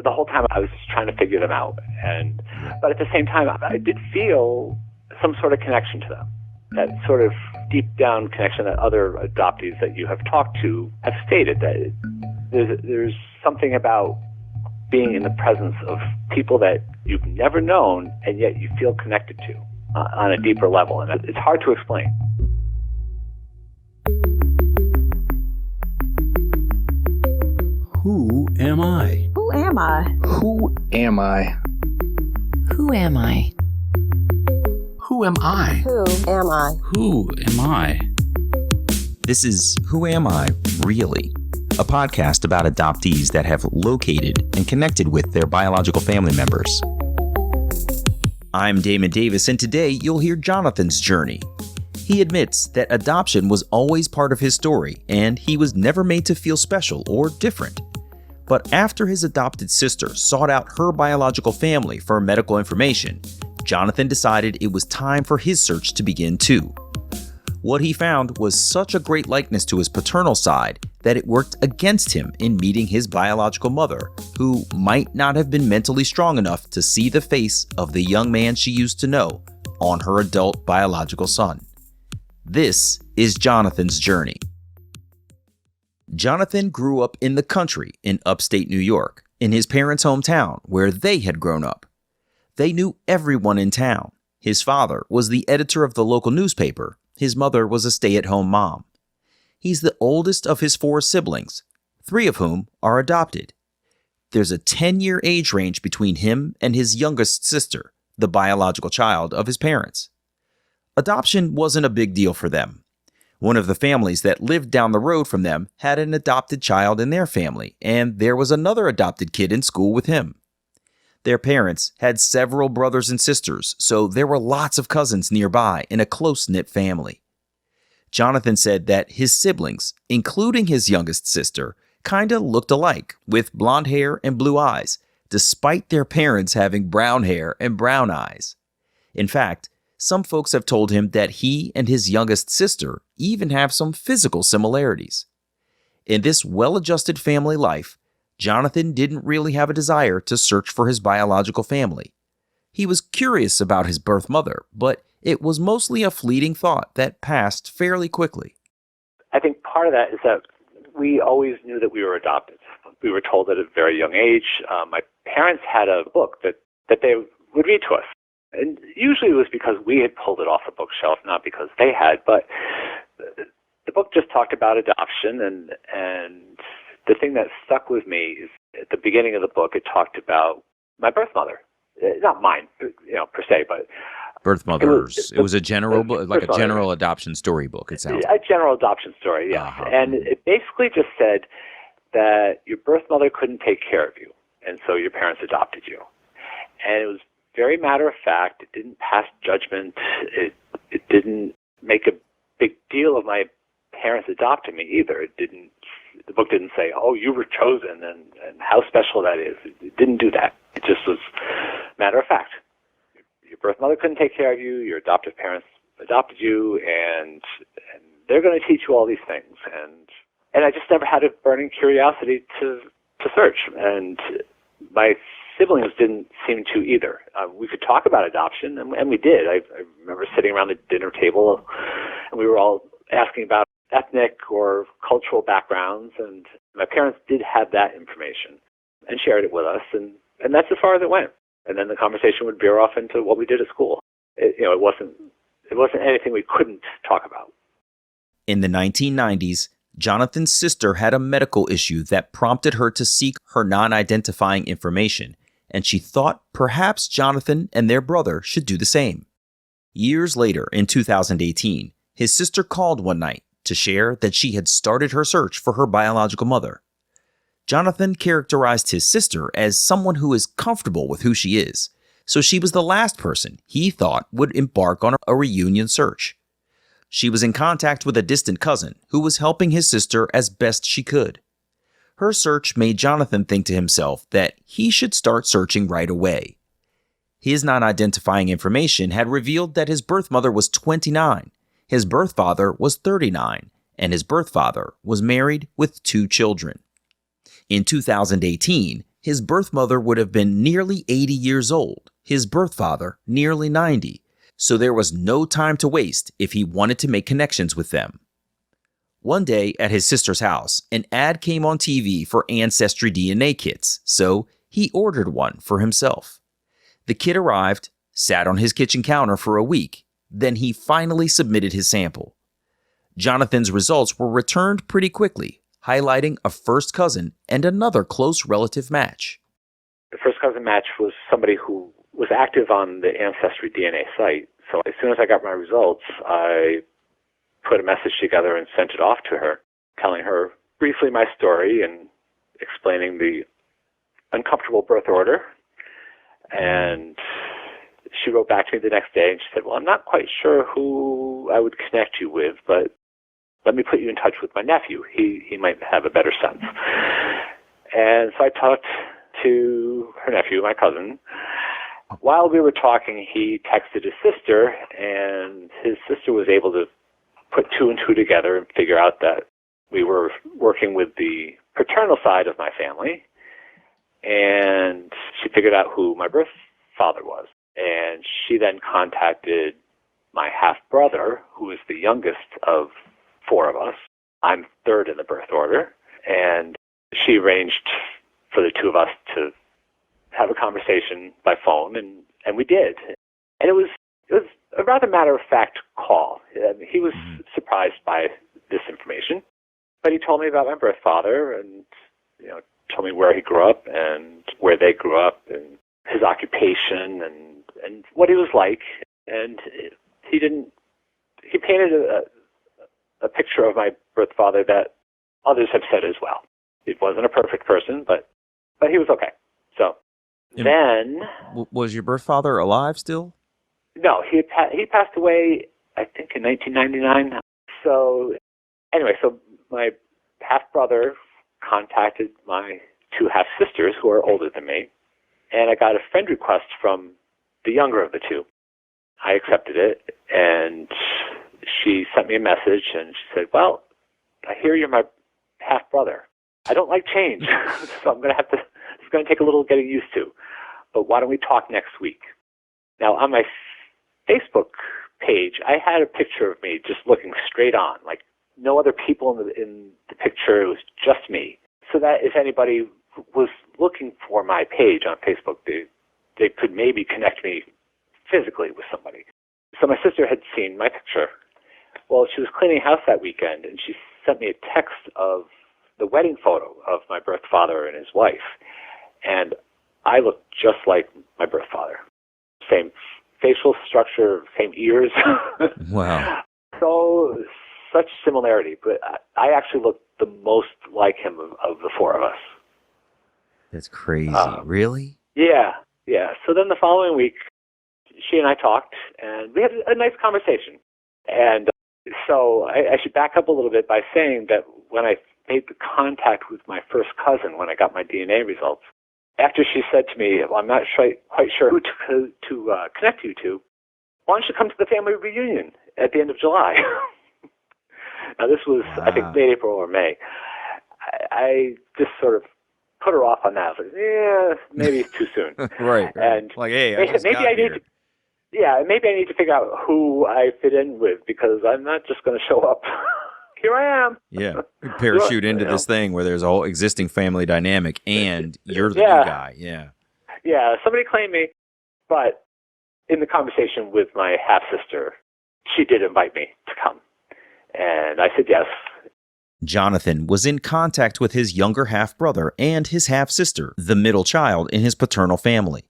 The whole time I was just trying to figure them out. But at the same time, I did feel some sort of connection to them. That sort of deep down connection that other adoptees that you have talked to have stated, that there's something about being in the presence of people that you've never known and yet you feel connected to on a deeper level. And it's hard to explain. Who am I? Who am I? Who am I? Who am I? Who am I? Who am I? Who am I? This is Who Am I, Really? A podcast about adoptees that have located and connected with their biological family members. I'm Damon Davis, and today you'll hear Jonathan's journey. He admits that adoption was always part of his story, and he was never made to feel special or different. But after his adopted sister sought out her biological family for medical information, Jonathan decided it was time for his search to begin too. What he found was such a great likeness to his paternal side that it worked against him in meeting his biological mother, who might not have been mentally strong enough to see the face of the young man she used to know on her adult biological son. This is Jonathan's journey. Jonathan grew up in the country in upstate New York, in his parents' hometown where they had grown up. They knew everyone in town. His father was the editor of the local newspaper. His mother was a stay-at-home mom. He's the oldest of his 4 siblings, 3 of whom are adopted. There's a 10-year age range between him and his youngest sister, the biological child of his parents. Adoption wasn't a big deal for them. One of the families that lived down the road from them had an adopted child in their family, and there was another adopted kid in school with him. Their parents had several brothers and sisters, so there were lots of cousins nearby in a close-knit family. Jonathan said that his siblings, including his youngest sister, kinda looked alike, with blonde hair and blue eyes, despite their parents having brown hair and brown eyes. In fact, some folks have told him that he and his youngest sister even have some physical similarities. In this well-adjusted family life, Jonathan didn't really have a desire to search for his biological family. He was curious about his birth mother, but it was mostly a fleeting thought that passed fairly quickly. I think part of that is that we always knew that we were adopted. We were told at a very young age. My parents had a book that they would read to us. And usually it was because we had pulled it off the bookshelf, not because they had. But the book just talked about adoption, and the thing that stuck with me is at the beginning of the book, it talked about my birth mother. Not mine, per se, but Birth mothers. It was a general, like a general adoption storybook, it sounds like. A general adoption story, yes. Uh-huh. And it basically just said that your birth mother couldn't take care of you, and so your parents adopted you. And it was very matter of fact. It didn't pass judgment. It didn't make a big deal of my parents adopting me either. The book didn't say, "Oh, you were chosen," and how special that is. It didn't do that. It just was matter of fact. Your birth mother couldn't take care of you. Your adoptive parents adopted you, and they're going to teach you all these things. And I just never had a burning curiosity to search. And my siblings didn't seem to either. We could talk about adoption, and we did. I remember sitting around the dinner table, and we were all asking about ethnic or cultural backgrounds, and my parents did have that information and shared it with us, and that's as far as it went. And then the conversation would veer off into what we did at school. It wasn't anything we couldn't talk about. In the 1990s, Jonathan's sister had a medical issue that prompted her to seek her non-identifying information, and she thought perhaps Jonathan and their brother should do the same. Years later, in 2018, his sister called one night to share that she had started her search for her biological mother. Jonathan characterized his sister as someone who is comfortable with who she is, so she was the last person he thought would embark on a reunion search. She was in contact with a distant cousin who was helping his sister as best she could. Her search made Jonathan think to himself that he should start searching right away. His non-identifying information had revealed that his birth mother was 29, his birth father was 39, and his birth father was married with 2 children. In 2018, his birth mother would have been nearly 80 years old, his birth father nearly 90, so there was no time to waste if he wanted to make connections with them. One day at his sister's house, an ad came on TV for ancestry DNA kits, so he ordered one for himself. The kit arrived, sat on his kitchen counter for a week, then he finally submitted his sample. Jonathan's results were returned pretty quickly, highlighting a first cousin and another close relative match. The first cousin match was somebody who was active on the Ancestry DNA site. So as soon as I got my results, I put a message together and sent it off to her, telling her briefly my story and explaining the uncomfortable birth order. And she wrote back to me the next day and she said, well, I'm not quite sure who I would connect you with, but let me put you in touch with my nephew. He might have a better sense. And so I talked to her nephew, my cousin. While we were talking, he texted his sister, and his sister was able to put two and two together and figure out that we were working with the paternal side of my family. And she figured out who my birth father was. And she then contacted my half-brother, who is the youngest of four of us. I'm third in the birth order. And she arranged for the two of us to have a conversation by phone, and we did. And it was a rather matter-of-fact call. He was surprised by this information, but he told me about my birth father and, told me where he grew up and where they grew up and his occupation and what he was like. And he painted a picture of my birth father that others have said as well. It wasn't a perfect person, but he was okay. So then... Was your birth father alive still? No, he passed away, I think, in 1999. So anyway, so my half-brother contacted my two half-sisters who are older than me, and I got a friend request from the younger of the two. I accepted it, and she sent me a message, and she said, well, I hear you're my half-brother. I don't like change, so it's going to take a little getting used to, but why don't we talk next week? Now, on my Facebook page, I had a picture of me just looking straight on, like no other people in the picture. It was just me. So that if anybody was looking for my page on Facebook, they could maybe connect me physically with somebody. So my sister had seen my picture. Well, she was cleaning house that weekend, and she sent me a text of the wedding photo of my birth father and his wife. And I looked just like my birth father. Same facial structure, same ears. Wow. So such similarity, but I actually looked the most like him of the four of us. That's crazy. Really? Yeah. So then the following week, she and I talked, and we had a nice conversation. And so I should back up a little bit by saying that when I made the contact with my first cousin, when I got my DNA results, after she said to me, well, I'm not quite sure who to connect you to, why don't you come to the family reunion at the end of July? Now, this was, I think, late April or May. I just sort of put her off on that. I was like, yeah, maybe it's too soon. Right. And like, hey, maybe I need to figure out who I fit in with, because I'm not just going to show up. Here I am. Yeah. Parachute into this thing where there's a whole existing family dynamic and you're the new guy. Yeah. Yeah. Somebody claimed me, but in the conversation with my half-sister, she did invite me to come. And I said yes. Jonathan was in contact with his younger half-brother and his half-sister, the middle child in his paternal family.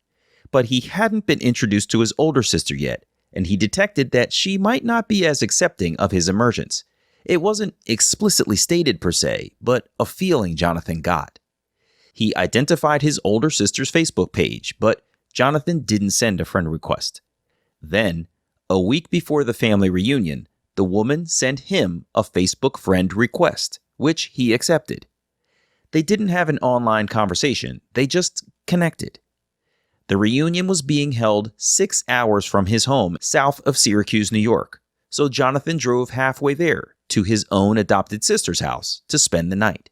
But he hadn't been introduced to his older sister yet, and he detected that she might not be as accepting of his emergence. It wasn't explicitly stated per se, but a feeling Jonathan got. He identified his older sister's Facebook page, but Jonathan didn't send a friend request. Then, a week before the family reunion, the woman sent him a Facebook friend request, which he accepted. They didn't have an online conversation, they just connected. The reunion was being held 6 hours from his home south of Syracuse, New York, so Jonathan drove halfway there to his own adopted sister's house to spend the night.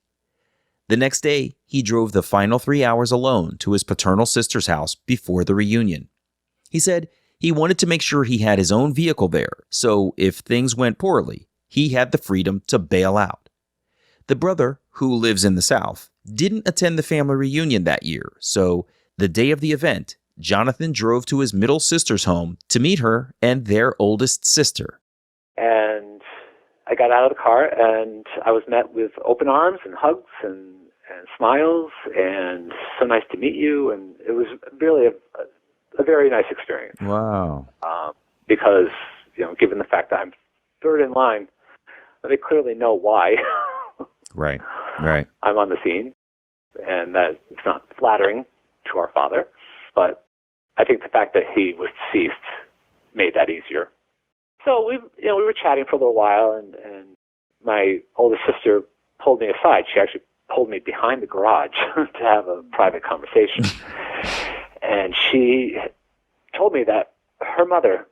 The next day, he drove the final 3 hours alone to his paternal sister's house before the reunion. He said he wanted to make sure he had his own vehicle there, so if things went poorly, he had the freedom to bail out. The brother, who lives in the South, didn't attend the family reunion that year, so the day of the event, Jonathan drove to his middle sister's home to meet her and their oldest sister. And I got out of the car, and I was met with open arms and hugs and smiles, and so nice to meet you. And it was really a very nice experience. Wow. Because, given the fact that I'm third in line, they clearly know why. Right. I'm on the scene, and that it's not flattering to our father. But I think the fact that he was deceased made that easier. So we were chatting for a little while, and my older sister pulled me aside. She actually pulled me behind the garage to have a private conversation. And she told me that her mother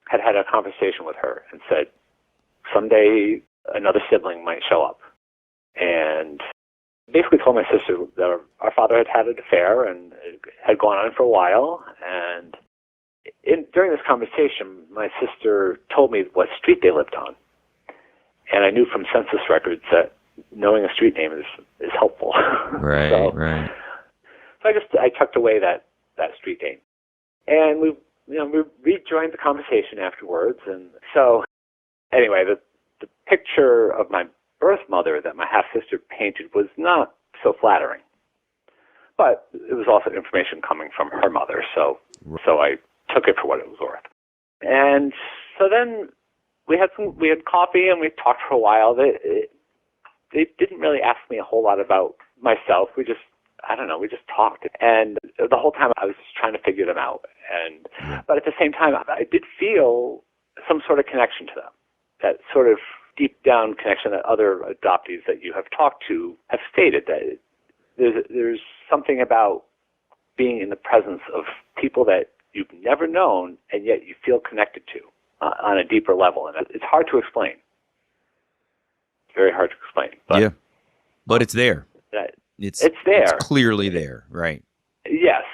had had a conversation with her and said, someday another sibling might show up. And basically told my sister that our father had had an affair and it had gone on for a while. And during this conversation, my sister told me what street they lived on. And I knew from census records that knowing a street name is helpful. Right, right. So I tucked away that street name. And we rejoined the conversation afterwards. And so anyway, the picture of my birth mother that my half-sister painted was not so flattering. But it was also information coming from her mother, so I took it for what it was worth. And so then we had coffee and we talked for a while. They didn't really ask me a whole lot about myself. We just talked. And the whole time I was just trying to figure them out. But at the same time, I did feel some sort of connection to them, that sort of deep down connection that other adoptees that you have talked to have stated, that there's something about being in the presence of people that you've never known and yet you feel connected to on a deeper level. And it's hard to explain. It's very hard to explain. But, but it's there. It's there. It's clearly there, right? Yes.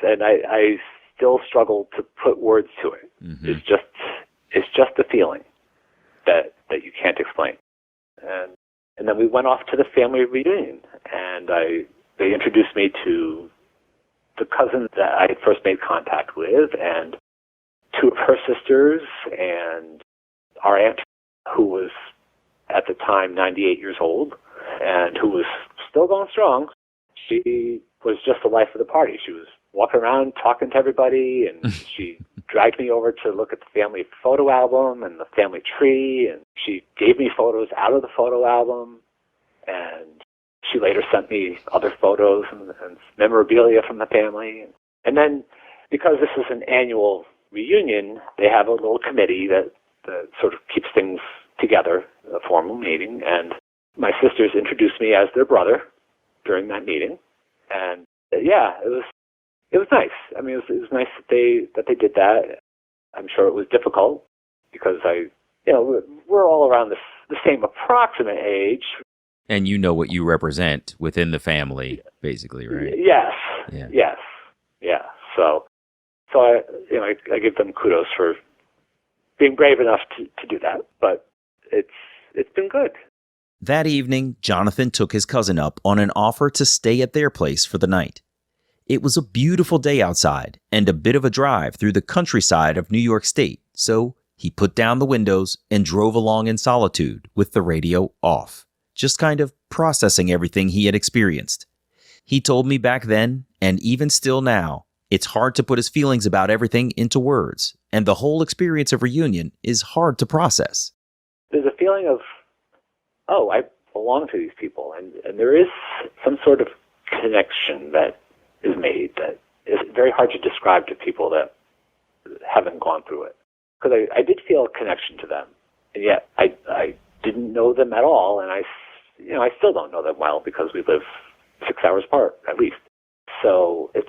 And I still struggle to put words to it. Mm-hmm. It's just a feeling that you can't explain. And then we went off to the family reunion, and they introduced me to the cousin that I had first made contact with, and two of her sisters, and our aunt, who was at the time 98 years old, and who was still going strong. She was just the life of the party. She was walking around talking to everybody, and she dragged me over to look at the family photo album and the family tree, and she gave me photos out of the photo album, and she later sent me other photos and memorabilia from the family. And then, because this is an annual reunion, they have a little committee that sort of keeps things together, a formal meeting, and my sisters introduced me as their brother during that meeting. And it was nice. I mean, it was nice that they did that. I'm sure it was difficult because we're all around the same approximate age. And you know what you represent within the family, basically, right? Yes. Yeah. Yes. Yeah. So I give them kudos for being brave enough to do that. But it's been good. That evening, Jonathan took his cousin up on an offer to stay at their place for the night. It was a beautiful day outside and a bit of a drive through the countryside of New York State, so he put down the windows and drove along in solitude with the radio off, just kind of processing everything he had experienced. He told me back then, and even still now, it's hard to put his feelings about everything into words, and the whole experience of reunion is hard to process. There's a feeling of, I belong to these people, and there is some sort of connection that is made that is very hard to describe to people that haven't gone through it. Because I did feel a connection to them, and yet I didn't know them at all, and I still don't know them well because we live 6 hours apart at least. So it's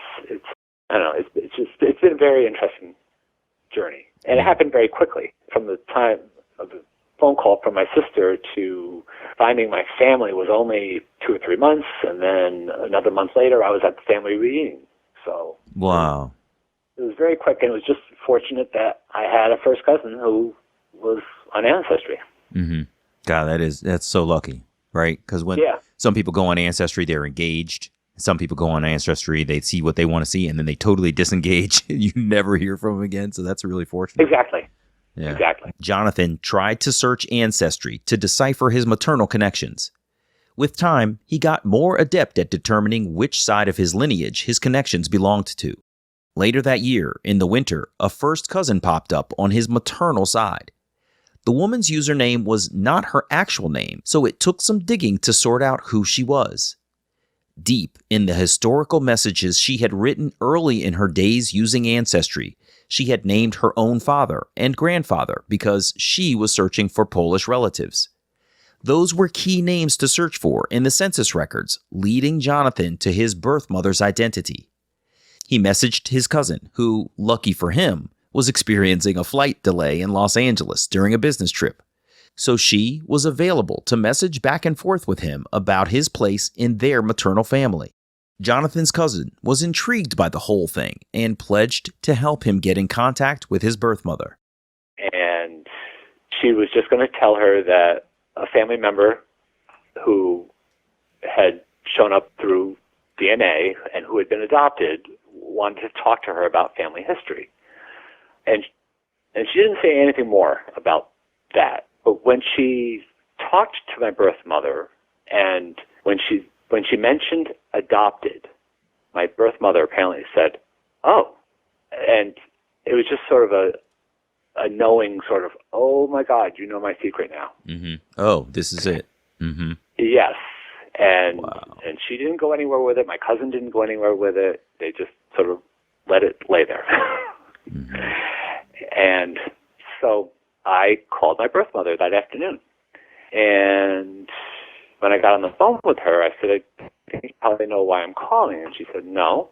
I don't know, it's been a very interesting journey, and it happened very quickly from the time of the phone call from my sister to finding my family was only 2 or 3 months, and then another month later, I was at the family reunion. So Wow. it was very quick, and it was just fortunate that I had a first cousin who was on Ancestry. Mm-hmm. God, that's so lucky, right? Because when some people go on Ancestry, they're engaged. Some people go on Ancestry, they see what they want to see, and then they totally disengage. You never hear from them again, so that's really fortunate. Exactly. Yeah. Exactly. Jonathan tried to search Ancestry to decipher his maternal connections. With time, he got more adept at determining which side of his lineage his connections belonged to. Later that year, in the winter, a first cousin popped up on his maternal side. The woman's username was not her actual name, so it took some digging to sort out who she was. Deep in the historical messages she had written early in her days using Ancestry, she had named her own father and grandfather because she was searching for Polish relatives. Those were key names to search for in the census records, leading Jonathan to his birth mother's identity. He messaged his cousin, who, lucky for him, was experiencing a flight delay in Los Angeles during a business trip. So she was available to message back and forth with him about his place in their maternal family. Jonathan's cousin was intrigued by the whole thing and pledged to help him get in contact with his birth mother. And she was just going to tell her that a family member who had shown up through DNA and who had been adopted wanted to talk to her about family history. And she didn't say anything more about that. But when she talked to my birth mother, and when she mentioned adopted, my birth mother apparently said, "Oh," and it was just sort of a knowing sort of, "Oh my God, you know my secret now." Mm-hmm. Oh, this is it. Mm-hmm. Yes, and Wow. and she didn't go anywhere with it. My cousin didn't go anywhere with it. They just sort of let it lay there. Mm-hmm. And so I called my birth mother that afternoon. And when I got on the phone with her, I said, "I think you probably know why I'm calling." And she said, "No."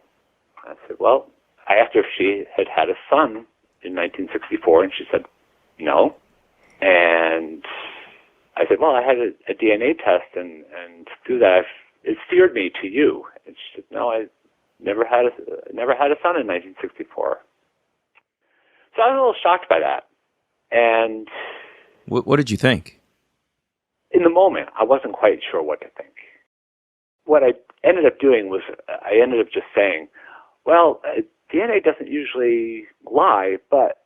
I said, "Well," I asked her if she had had a son in 1964, and she said, "No." And I said, "Well, I had a DNA test, and through that, it steered me to you." And she said, "No, I never had a son in 1964." So I was a little shocked by that. And What did you think? in the moment, I wasn't quite sure what to think. What I ended up doing was I ended up just saying, "Well, DNA doesn't usually lie, but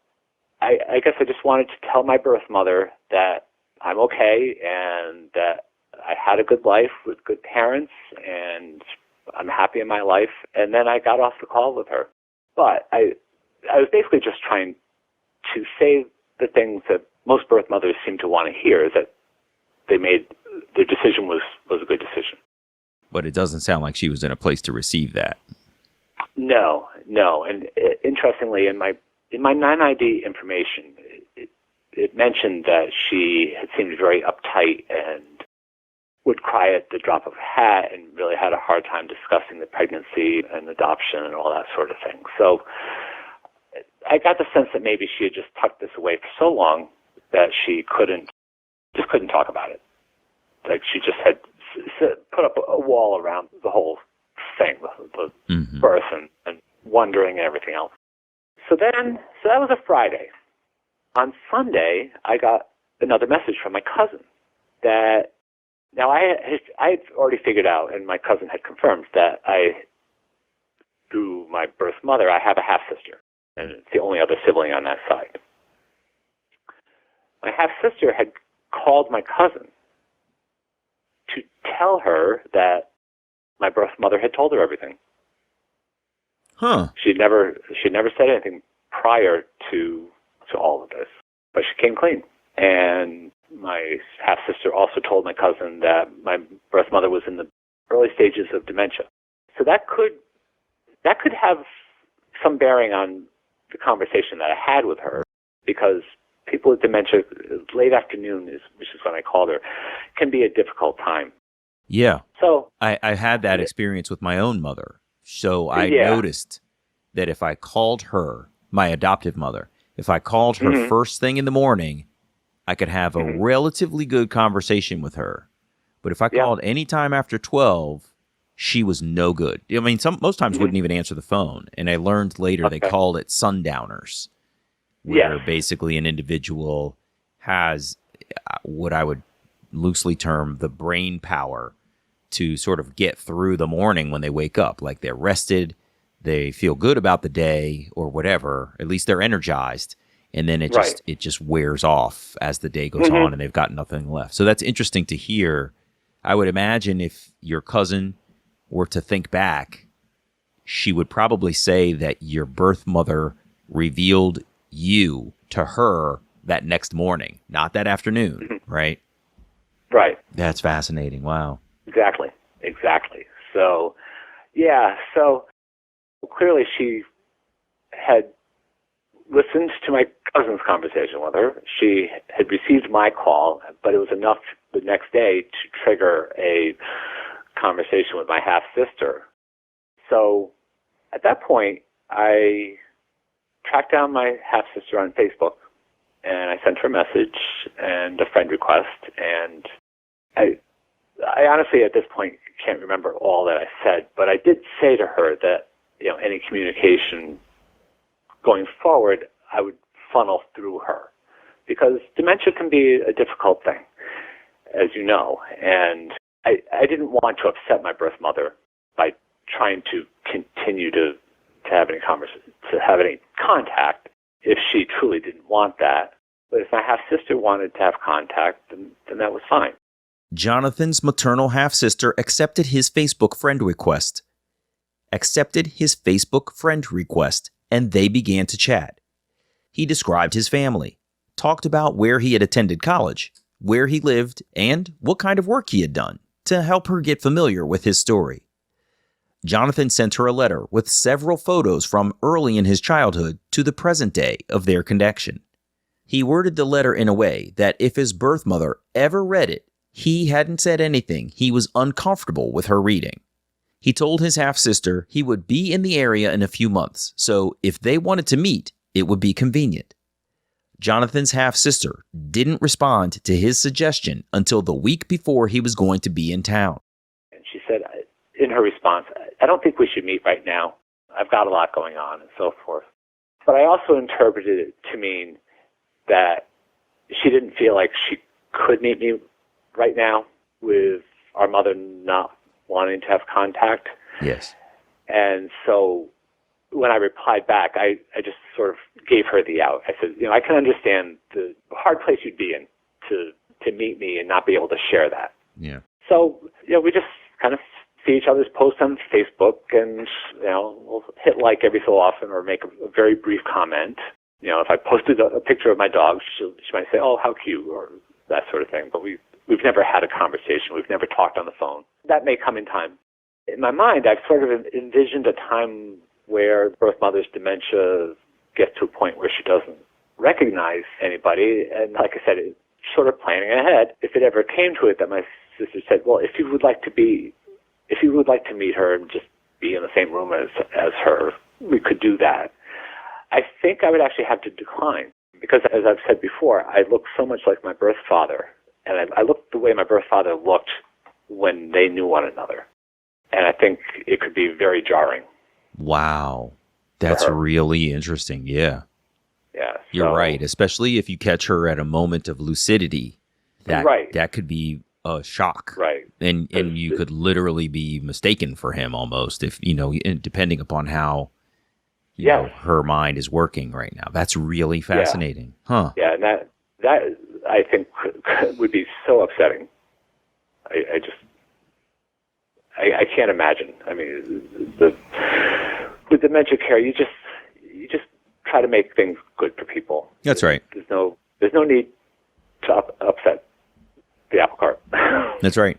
I guess I just wanted to tell my birth mother that I'm okay and that I had a good life with good parents and I'm happy in my life." And then I got off the call with her. But I was basically just trying to say the things that most birth mothers seem to want to hear, that their decision was a good decision. But it doesn't sound like she was in a place to receive that. No. And interestingly, in my non-ID information, it mentioned that she had seemed very uptight and would cry at the drop of a hat and really had a hard time discussing the pregnancy and adoption and all that sort of thing. So I got the sense that maybe she had just tucked this away for so long that she couldn't talk about it. Like she just had put up a wall around the whole thing, the Mm-hmm. birth and wondering and everything else. So that was a Friday. On Sunday, I got another message from my cousin that, now I had already figured out, and my cousin had confirmed that through my birth mother, I have a half-sister, and it's the only other sibling on that side. My half-sister had called my cousin to tell her that my birth mother had told her everything. Huh. She'd never said anything prior to all of this, but she came clean. And my half-sister also told my cousin that my birth mother was in the early stages of dementia. So that could have some bearing on the conversation that I had with her, because people with dementia, late afternoon which is when I called her, can be a difficult time. Yeah. So I had that experience with my own mother. So I Yeah. noticed that if I called her, my adoptive mother, if I called her Mhm. first thing in the morning, I could have a relatively good conversation with her. But if I called any time after 12, she was no good. I mean, most times wouldn't even answer the phone. And I learned later they called it Sundowners, where basically an individual has what I would loosely term the brain power to sort of get through the morning when they wake up. Like they're rested, they feel good about the day or whatever. At least they're energized. And then it just wears off as the day goes on and they've got nothing left. So that's interesting to hear. I would imagine if your cousin were to think back, she would probably say that your birth mother revealed you to her that next morning, not that afternoon, right? Right. That's fascinating. Wow. Exactly. So, so clearly she had listened to my cousin's conversation with her. She had received my call, but it was enough the next day to trigger a conversation with my half-sister. So at that point, I tracked down my half-sister on Facebook, and I sent her a message and a friend request, and I honestly at this point can't remember all that I said, but I did say to her that, any communication going forward, I would funnel through her, because dementia can be a difficult thing, as you know, and I didn't want to upset my birth mother by trying to continue to have any contact if she truly didn't want that. But if my half-sister wanted to have contact, then that was fine. Jonathan's maternal half-sister accepted his Facebook friend request, and they began to chat. He described his family, talked about where he had attended college, where he lived, and what kind of work he had done to help her get familiar with his story. Jonathan sent her a letter with several photos from early in his childhood to the present day of their connection. He worded the letter in a way that if his birth mother ever read it, he hadn't said anything he was uncomfortable with her reading. He told his half-sister he would be in the area in a few months, so if they wanted to meet, it would be convenient. Jonathan's half-sister didn't respond to his suggestion until the week before he was going to be in town. And she said, in her response, I don't think we should meet right now. I've got a lot going on and so forth. But I also interpreted it to mean that she didn't feel like she could meet me right now with our mother not wanting to have contact. Yes. And so when I replied back, I just sort of gave her the out. I said, I can understand the hard place you'd be in to meet me and not be able to share that. Yeah. So, we just kind of see each other's posts on Facebook and, we'll hit like every so often or make a very brief comment. If I posted a picture of my dog, she might say, oh, how cute, or that sort of thing. But we've never had a conversation. We've never talked on the phone. That may come in time. In my mind, I've sort of envisioned a time where birth mother's dementia gets to a point where she doesn't recognize anybody. And like I said, it's sort of planning ahead. If it ever came to it that my sister said, well, if you would like to meet her and just be in the same room as her, we could do that. I think I would actually have to decline because, as I've said before, I look so much like my birth father. And I looked the way my birth father looked when they knew one another. And I think it could be very jarring. Wow. That's really interesting. Yeah. Yeah. You're right. Especially if you catch her at a moment of lucidity. That could be a shock. Right. And you could literally be mistaken for him almost if, depending upon how her mind is working right now. That's really fascinating. Yeah. Huh. Yeah. And that I think would be so upsetting. I can't imagine. I mean, with dementia care, you just try to make things good for people. That's right. There's no need to upset the apple cart. That's right.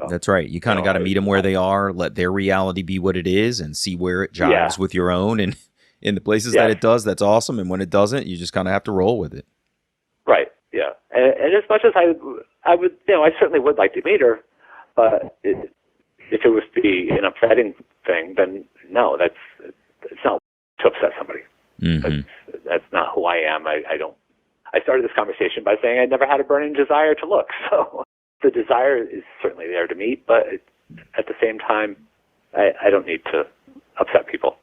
That's right. You kind of got to meet them where they are, let their reality be what it is, and see where it jives with your own. And in the places that it does, that's awesome. And when it doesn't, you just kind of have to roll with it. Right. Yeah. And as much as I would, I certainly would like to meet her, but if it was to be an upsetting thing, then no, it's not to upset somebody. Mm-hmm. That's not who I am. I I started this conversation by saying I never had a burning desire to look. So the desire is certainly there to meet, but at the same time, I don't need to upset people.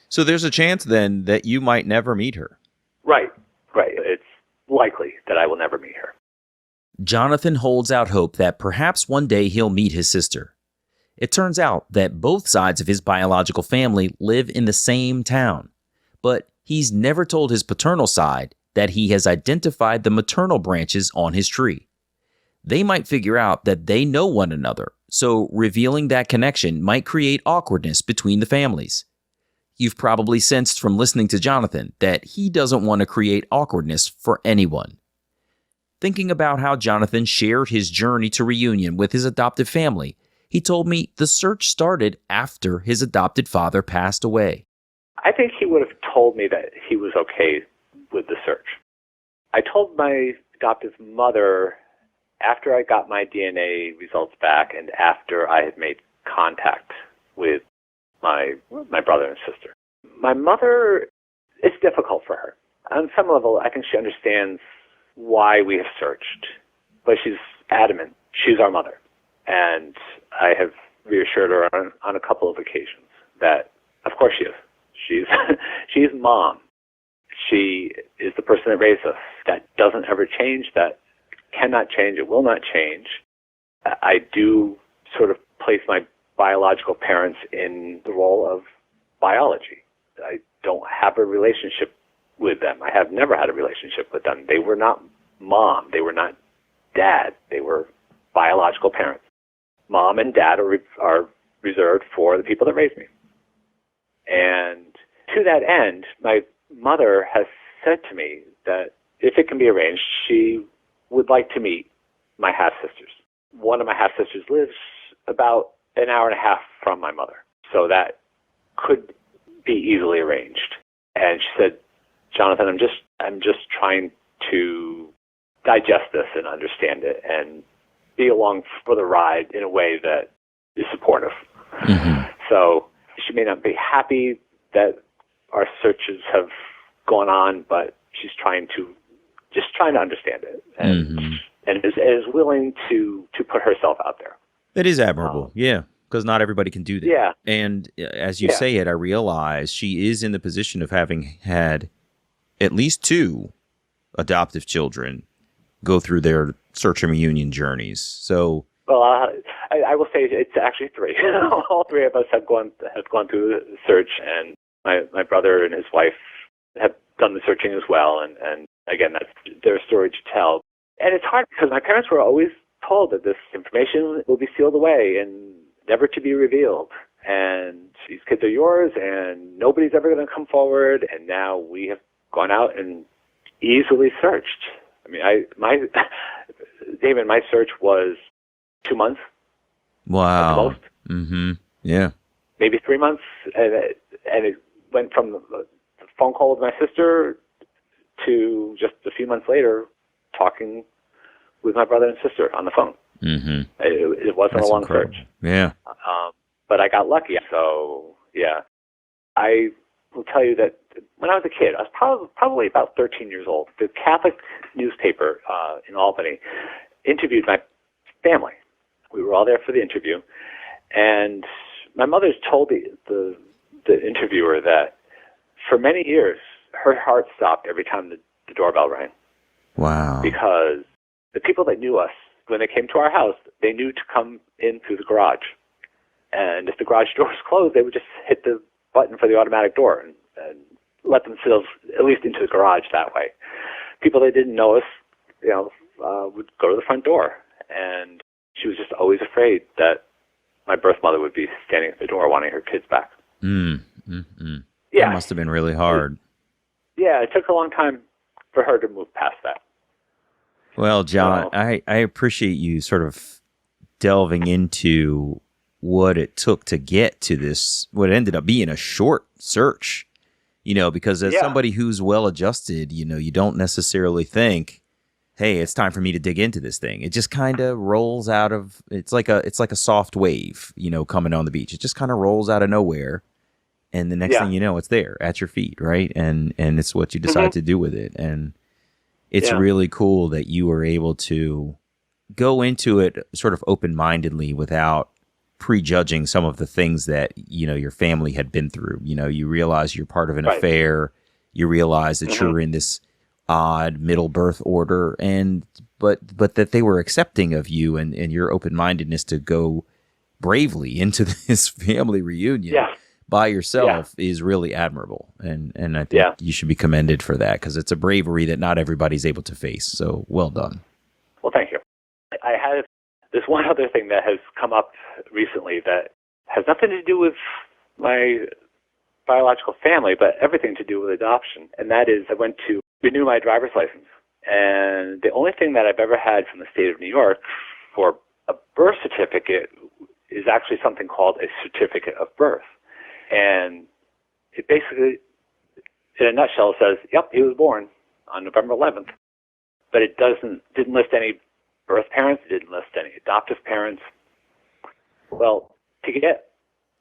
So there's a chance then that you might never meet her. Right. It's likely that I will never meet her. Jonathan holds out hope that perhaps one day he'll meet his sister. It turns out that both sides of his biological family live in the same town, but he's never told his paternal side that he has identified the maternal branches on his tree. They might figure out that they know one another, so revealing that connection might create awkwardness between the families. You've probably sensed from listening to Jonathan that he doesn't want to create awkwardness for anyone. Thinking about how Jonathan shared his journey to reunion with his adoptive family, he told me the search started after his adopted father passed away. I think he would have told me that he was okay with the search. I told my adoptive mother after I got my DNA results back and after I had made contact with my brother and sister. My mother, it's difficult for her. On some level, I think she understands why we have searched, but she's adamant. She's our mother. And I have reassured her on a couple of occasions that, of course she is. She's mom. She is the person that raised us. That doesn't ever change. That cannot change. It will not change. I do sort of place my biological parents in the role of biology. I don't have a relationship with them. I have never had a relationship with them. They were not mom. They were not dad. They were biological parents. Mom and dad are reserved for the people that raised me. And to that end, my mother has said to me that if it can be arranged, she would like to meet my half-sisters. One of my half-sisters lives about an hour and a half from my mother. So that could be easily arranged. And she said, Jonathan, I'm just trying to digest this and understand it and be along for the ride in a way that is supportive. Mm-hmm. So she may not be happy that our searches have gone on, but she's trying to understand it and is willing to put herself out there. That is admirable, yeah, because not everybody can do that. Yeah. And as you say it, I realize she is in the position of having had at least 2 adoptive children go through their search and reunion journeys. So, well, I will say it's actually 3. All 3 of us have gone through the search, and my brother and his wife have done the searching as well. And again, that's their story to tell. And it's hard because my parents were always told that this information will be sealed away and never to be revealed. And these kids are yours, and nobody's ever going to come forward. And now we have gone out and easily searched. I mean, David, my search was 2 months. Wow. At the most. Mm-hmm. Yeah. Maybe 3 months, and it went from the phone call with my sister to just a few months later talking with my brother and sister on the phone. Mm-hmm. It wasn't That's a long incredible. search. Yeah. But I got lucky. So, yeah. I will tell you that when I was a kid, I was probably about 13 years old. The Catholic newspaper in Albany interviewed my family. We were all there for the interview. And my mother told the interviewer that for many years, her heart stopped every time the doorbell rang. Wow. Because the people that knew us, when they came to our house, they knew to come in through the garage. And if the garage door was closed, they would just hit the button for the automatic door and let themselves at least into the garage that way. People that didn't know us, would go to the front door. And she was just always afraid that my birth mother would be standing at the door wanting her kids back. Yeah. That must have been really hard. It took a long time for her to move past that. Well, John, I appreciate you sort of delving into what it took to get to this, what ended up being a short search, because as somebody who's well-adjusted, you don't necessarily think, hey, it's time for me to dig into this thing. It just kind of rolls out of, it's like a soft wave, coming on the beach. It just kind of rolls out of nowhere. And the next thing you know, it's there at your feet, right? And it's what you decide to do with it. And it's really cool that you were able to go into it sort of open-mindedly without prejudging some of the things that, your family had been through. You realize you're part of an affair. You realize that you're in this odd middle birth order, but that they were accepting of you and your open-mindedness to go bravely into this family reunion by yourself is really admirable. And I think you should be commended for that, because it's a bravery that not everybody's able to face. So well done. Well, thank you. I had this one other thing that has come up recently that has nothing to do with my biological family, but everything to do with adoption. And that is, I went to renew my driver's license. And the only thing that I've ever had from the state of New York for a birth certificate is actually something called a certificate of birth. And it basically, in a nutshell, says, yep, he was born on November 11th. But it didn't list any birth parents, it didn't list any adoptive parents. Well, to get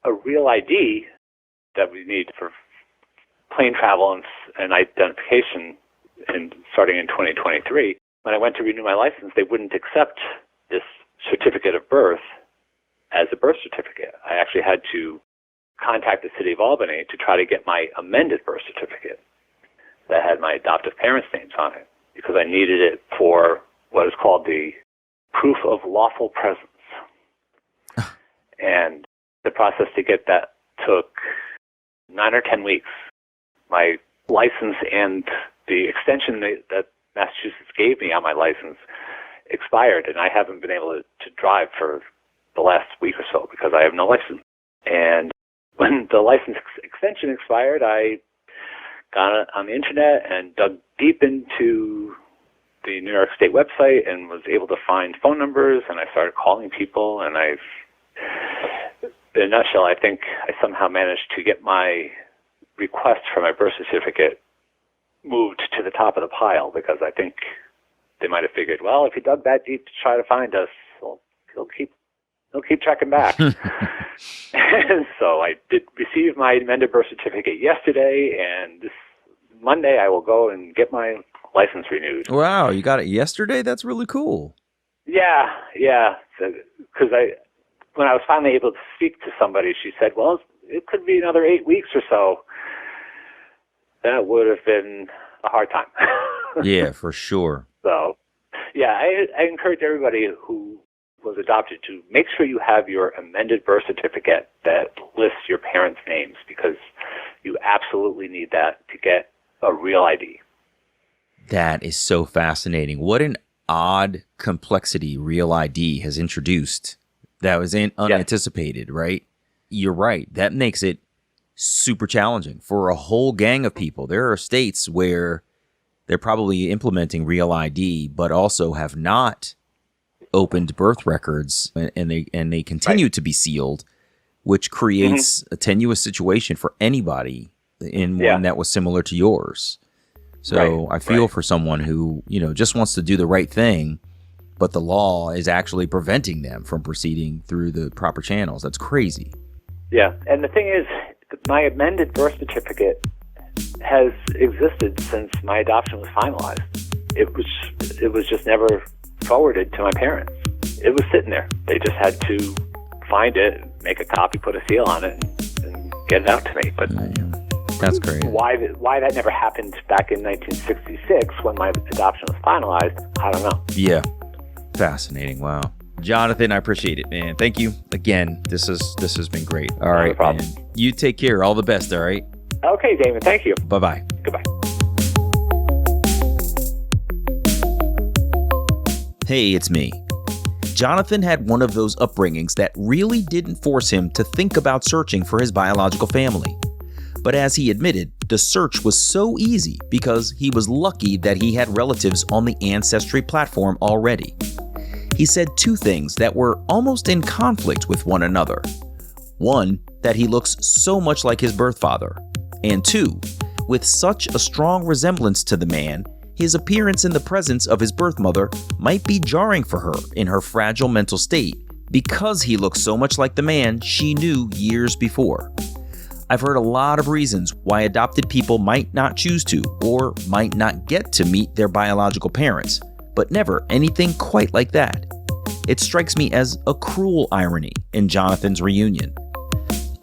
a real ID that we need for plane travel and identification starting in 2023, when I went to renew my license, they wouldn't accept this certificate of birth as a birth certificate. I actually had to contact the city of Albany to try to get my amended birth certificate that had my adoptive parents' names on it, because I needed it for what is called the proof of lawful presence. And the process to get that took 9 or 10 weeks. My license and the extension that Massachusetts gave me on my license expired, and I haven't been able to drive for the last week or so because I have no license. And when the license extension expired, I got on the internet and dug deep into the New York State website and was able to find phone numbers, and I started calling people, and in a nutshell, I think I somehow managed to get my request for my birth certificate moved to the top of the pile, because I think they might have figured, well, if he dug that deep to try to find us, well, he'll keep checking back. And so I did receive my amended birth certificate yesterday, and this Monday I will go and get my license renewed. Wow, you got it yesterday? That's really cool. Yeah. Because when I was finally able to speak to somebody, she said, well, it could be another 8 weeks or so. That would have been a hard time. Yeah, for sure. So, yeah, I encourage everybody who was adopted to make sure you have your amended birth certificate that lists your parents' names, because you absolutely need that to get a real ID. That is so fascinating. What an odd complexity Real ID has introduced that was unanticipated, right? You're right. That makes it super challenging for a whole gang of people. There are states where they're probably implementing Real ID, but also have not opened birth records, and they continue to be sealed, which creates a tenuous situation for anybody in one that was similar to yours. So I feel for someone who, just wants to do the right thing, but the law is actually preventing them from proceeding through the proper channels. That's crazy. Yeah, and the thing is, my amended birth certificate has existed since my adoption was finalized. It was just never forwarded to my parents. It was sitting there. They just had to find it, make a copy, put a seal on it, and get it out to me. But that's great. Why that never happened back in 1966 when my adoption was finalized, I don't know. Yeah. Fascinating. Wow. Jonathan, I appreciate it, man. Thank you again. This has been great. All right, man. You take care. All the best, all right? Okay, Damon. Thank you. Bye-bye. Goodbye. Hey, it's me. Jonathan had one of those upbringings that really didn't force him to think about searching for his biological family. But as he admitted, the search was so easy because he was lucky that he had relatives on the Ancestry platform already. He said two things that were almost in conflict with one another. One, that he looks so much like his birth father. And two, with such a strong resemblance to the man, his appearance in the presence of his birth mother might be jarring for her in her fragile mental state because he looked so much like the man she knew years before. I've heard a lot of reasons why adopted people might not choose to or might not get to meet their biological parents, but never anything quite like that. It strikes me as a cruel irony in Jonathan's reunion.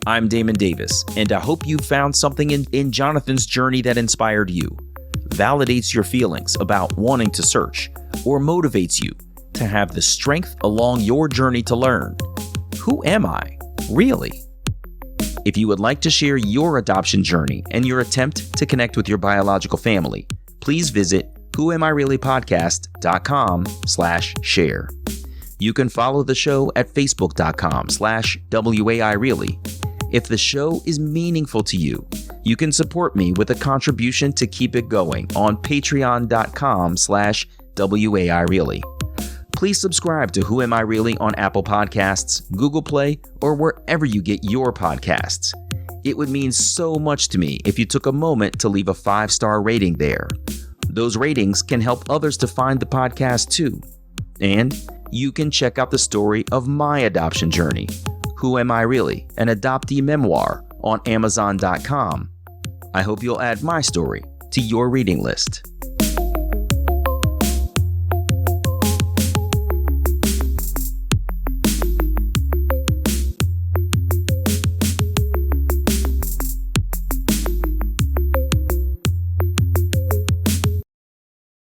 I'm Damon Davis, and I hope you found something in Jonathan's journey that inspired you, validates your feelings about wanting to search, or motivates you to have the strength along your journey to learn. Who am I, really? If you would like to share your adoption journey and your attempt to connect with your biological family, please visit whoamireallypodcast.com/share. You can follow the show at facebook.com/WAIReally. If the show is meaningful to you, you can support me with a contribution to keep it going on patreon.com/WAIReally. Please subscribe to Who Am I Really on Apple Podcasts, Google Play, or wherever you get your podcasts. It would mean so much to me if you took a moment to leave a 5-star rating there. Those ratings can help others to find the podcast too. And you can check out the story of my adoption journey, Who Am I Really? An Adoptee Memoir, on Amazon.com. I hope you'll add my story to your reading list.